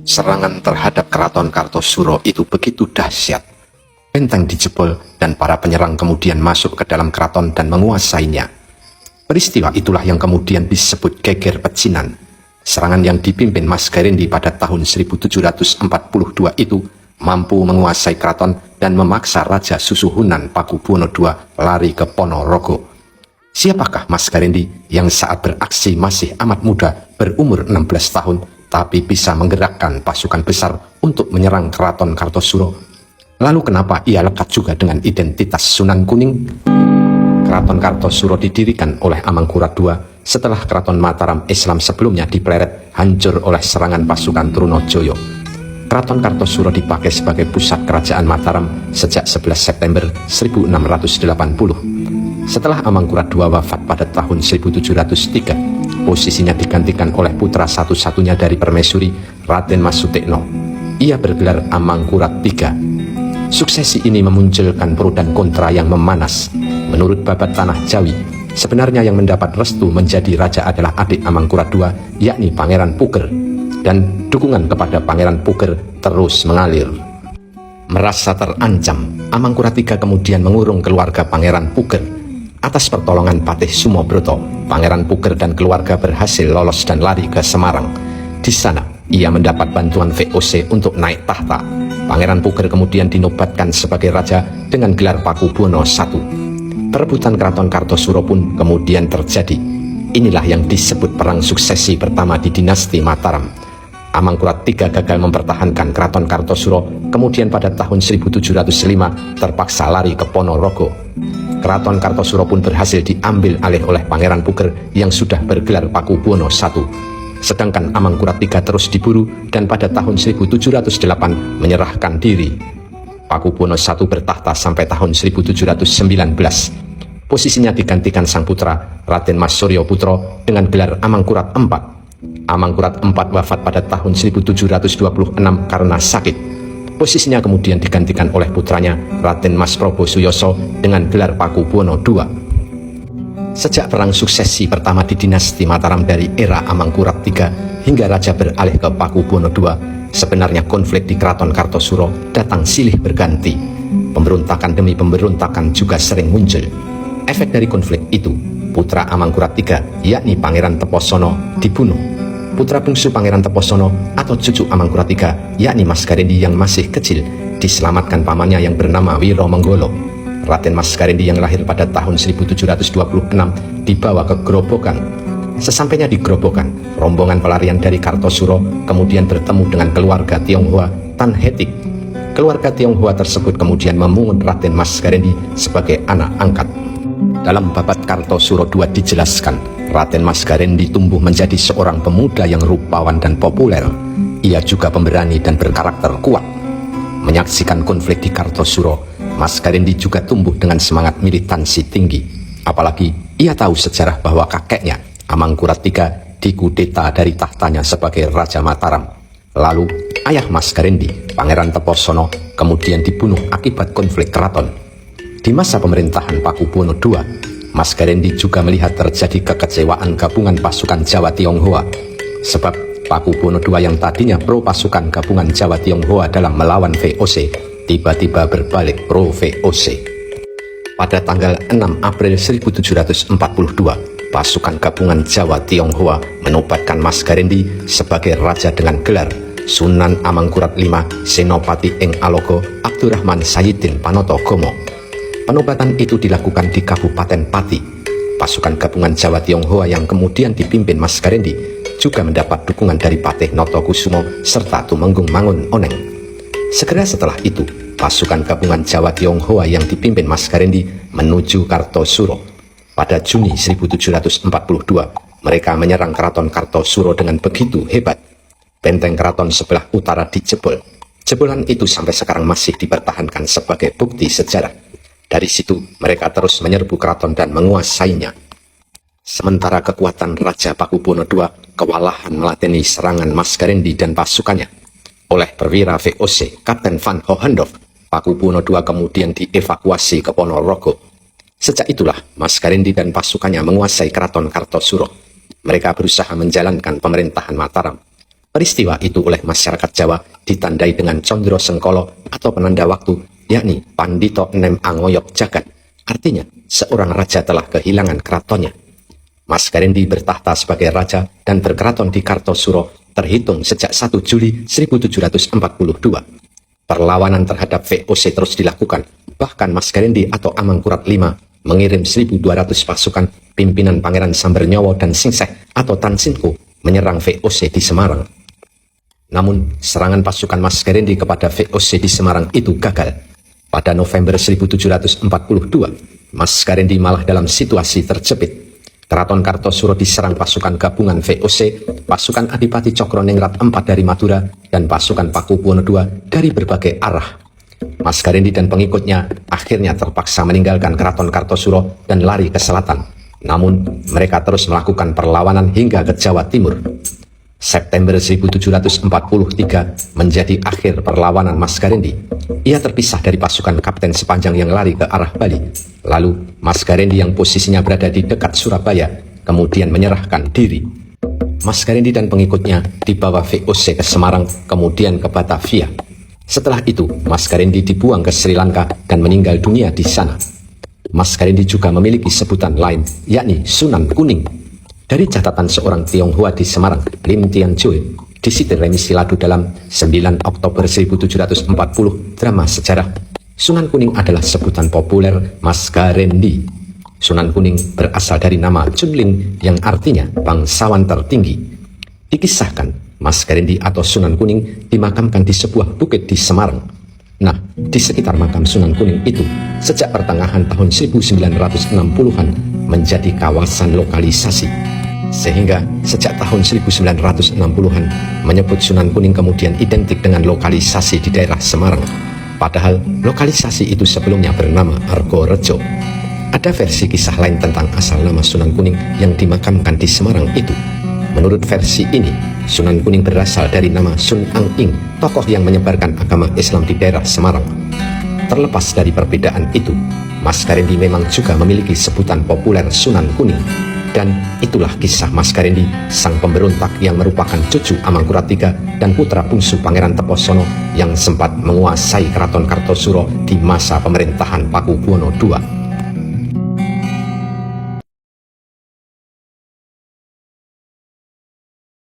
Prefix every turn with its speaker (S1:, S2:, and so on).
S1: Serangan terhadap keraton Kartosuro itu begitu dahsyat. Benteng dijebol dan para penyerang kemudian masuk ke dalam keraton dan menguasainya. Peristiwa itulah yang kemudian disebut Geger Pecinan. Serangan yang dipimpin Mas Garendi pada tahun 1742 itu mampu menguasai keraton dan memaksa Raja Susuhunan Pakubuwono II lari ke Ponorogo. Siapakah Mas Garendi yang saat beraksi masih amat muda, berumur 16 tahun, tapi bisa menggerakkan pasukan besar untuk menyerang keraton Kartosuro? Lalu kenapa ia lekat juga dengan identitas Sunan Kuning? Keraton Kartosuro didirikan oleh Amangkurat II setelah keraton Mataram Islam sebelumnya dipeleret hancur oleh serangan pasukan Trunojoyo. Keraton Kartosuro dipakai sebagai pusat kerajaan Mataram sejak 11 September 1680. Setelah Amangkurat II wafat pada tahun 1703, posisinya digantikan oleh putra satu-satunya dari permaisuri, Raden Mas Sutikno. Ia bergelar Amangkurat III. Suksesi ini memunculkan pro dan kontra yang memanas. Menurut Babat Tanah Jawi, sebenarnya yang mendapat restu menjadi raja adalah adik Amangkurat II, yakni Pangeran Puger, dan dukungan kepada Pangeran Puger terus mengalir. Merasa terancam, Amangkurat III kemudian mengurung keluarga Pangeran Puger. Atas pertolongan Patih Sumobroto, Pangeran Puger dan keluarga berhasil lolos dan lari ke Semarang. Di sana, ia mendapat bantuan VOC untuk naik tahta. Pangeran Puger kemudian dinobatkan sebagai raja dengan gelar Pakubuwono I. Perebutan keraton Kartosuro pun kemudian terjadi. Inilah yang disebut perang suksesi pertama di dinasti Mataram. Amangkurat III gagal mempertahankan keraton Kartosuro, kemudian pada tahun 1705 terpaksa lari ke Ponorogo. Keraton Kartosuro pun berhasil diambil alih oleh Pangeran Puger yang sudah bergelar Pakubuwono I. Sedangkan Amangkurat III terus diburu dan pada tahun 1708 menyerahkan diri. Pakubuwono I bertahta sampai tahun 1719. Posisinya digantikan sang putra, Raden Mas Suryo Putro, dengan gelar Amangkurat IV. Amangkurat IV wafat pada tahun 1726 karena sakit. Posisinya kemudian digantikan oleh putranya, Raden Mas Prabu Suyoso, dengan gelar Pakubuwono II. Sejak perang suksesi pertama di dinasti Mataram dari era Amangkurat III hingga raja beralih ke Pakubuwono II, sebenarnya konflik di keraton Kartosuro datang silih berganti. Pemberontakan demi pemberontakan juga sering muncul. Efek dari konflik itu, putra Amangkurat III, yakni Pangeran Teposono, dibunuh. Putra bungsu Pangeran Teposono atau cucu Amangkurat III, yakni Mas Garendi yang masih kecil, diselamatkan pamannya yang bernama Wiromenggolo. Raden Mas Garendi yang lahir pada tahun 1726 dibawa ke Grobogan. Sesampainya di Grobogan, rombongan pelarian dari Kartosuro kemudian bertemu dengan keluarga Tionghoa Tan Hetik. Keluarga Tionghoa tersebut kemudian memungut Raden Mas Garendi sebagai anak angkat. Dalam Babat Kartosuro II dijelaskan, Raden Mas Garendi tumbuh menjadi seorang pemuda yang rupawan dan populer. Ia juga pemberani dan berkarakter kuat. Menyaksikan konflik di Kartosuro, Mas Garendi juga tumbuh dengan semangat militansi tinggi. Apalagi ia tahu sejarah bahwa kakeknya, Amangkurat III, dikudeta dari tahtanya sebagai Raja Mataram. Lalu, ayah Mas Garendi, Pangeran Teposono, kemudian dibunuh akibat konflik keraton. Di masa pemerintahan Pakubuwono II, Mas Garendi juga melihat terjadi kekecewaan gabungan pasukan Jawa Tionghoa. Sebab Pakubuwono II yang tadinya pro pasukan gabungan Jawa Tionghoa dalam melawan VOC, tiba-tiba berbalik pro VOC. Pada tanggal 6 April 1742, pasukan gabungan Jawa Tionghoa menobatkan Mas Garendi sebagai raja dengan gelar Sunan Amangkurat V Senopati ing Alogo Abdurrahman Sayyidin Panoto Gomo. Penobatan itu dilakukan di Kabupaten Pati. Pasukan gabungan Jawa Tionghoa yang kemudian dipimpin Mas Garendi juga mendapat dukungan dari Patih Notokusumo serta Tumenggung Mangun Oneng. Segera setelah itu, pasukan gabungan Jawa Tionghoa yang dipimpin Mas Garendi menuju Kartosuro. Pada Juni 1742, mereka menyerang keraton Kartosuro dengan begitu hebat. Benteng keraton sebelah utara dijebol. Jebolan itu sampai sekarang masih dipertahankan sebagai bukti sejarah. Dari situ, mereka terus menyerbu keraton dan menguasainya. Sementara kekuatan Raja Pakubuwono II kewalahan melateni serangan Mas Garendi dan pasukannya. Oleh perwira VOC, Kapten Van Hohendorf, Pakubuwono II kemudian dievakuasi ke Ponorogo. Sejak itulah, Mas Garendi dan pasukannya menguasai keraton Kartosuro. Mereka berusaha menjalankan pemerintahan Mataram. Peristiwa itu oleh masyarakat Jawa ditandai dengan Condro Sengkolo atau penanda waktu, yakni Pandito Nem Angoyok Jagat. Artinya, seorang raja telah kehilangan keratonnya. Mas Garendi bertahta sebagai raja dan berkeraton di Kartosuro terhitung sejak 1 Juli 1742. Perlawanan terhadap VOC terus dilakukan. Bahkan Mas Garendi atau Amangkurat V mengirim 1.200 pasukan pimpinan Pangeran Sambernyowo dan Singseh atau Tan Sinku menyerang VOC di Semarang. Namun, serangan pasukan Mas Garendi kepada VOC di Semarang itu gagal. Pada November 1742, Mas Garendi malah dalam situasi terjepit. Keraton Kartosuro diserang pasukan gabungan VOC, pasukan Adipati Cokroningrat IV dari Madura, dan pasukan Pakubuwono II dari berbagai arah. Mas Garendi dan pengikutnya akhirnya terpaksa meninggalkan Keraton Kartosuro dan lari ke selatan. Namun, mereka terus melakukan perlawanan hingga ke Jawa Timur. September 1743 menjadi akhir perlawanan Mas Garendi. Ia terpisah dari pasukan Kapten Sepanjang yang lari ke arah Bali. Lalu, Mas Garendi yang posisinya berada di dekat Surabaya, kemudian menyerahkan diri. Mas Garendi dan pengikutnya dibawa VOC ke Semarang, kemudian ke Batavia. Setelah itu, Mas Garendi dibuang ke Sri Lanka dan meninggal dunia di sana. Mas Garendi juga memiliki sebutan lain, yakni Sunan Kuning. Dari catatan seorang Tionghoa di Semarang, Lim Tian Choi, disitir remisi ladu dalam 9 Oktober 1740 drama sejarah. Sunan Kuning adalah sebutan populer Mas Garendi. Sunan Kuning berasal dari nama Chunling yang artinya bangsawan tertinggi. Dikisahkan, Mas Garendi atau Sunan Kuning dimakamkan di sebuah bukit di Semarang. Nah, di sekitar makam Sunan Kuning itu, sejak pertengahan tahun 1960-an menjadi kawasan lokalisasi. Sehingga sejak tahun 1960-an menyebut Sunan Kuning kemudian identik dengan lokalisasi di daerah Semarang. Padahal lokalisasi itu sebelumnya bernama Argorejo. Ada versi kisah lain tentang asal nama Sunan Kuning yang dimakamkan di Semarang itu. Menurut versi ini, Sunan Kuning berasal dari nama Sun Ang Ing, tokoh yang menyebarkan agama Islam di daerah Semarang. Terlepas dari perbedaan itu, Mas Garendi memang juga memiliki sebutan populer Sunan Kuning. Dan itulah kisah Mas Garendi, sang pemberontak yang merupakan cucu Amangkurat III dan putra bungsu Pangeran Teposono yang sempat menguasai Keraton Kartosuro di masa pemerintahan Pakubuwono II.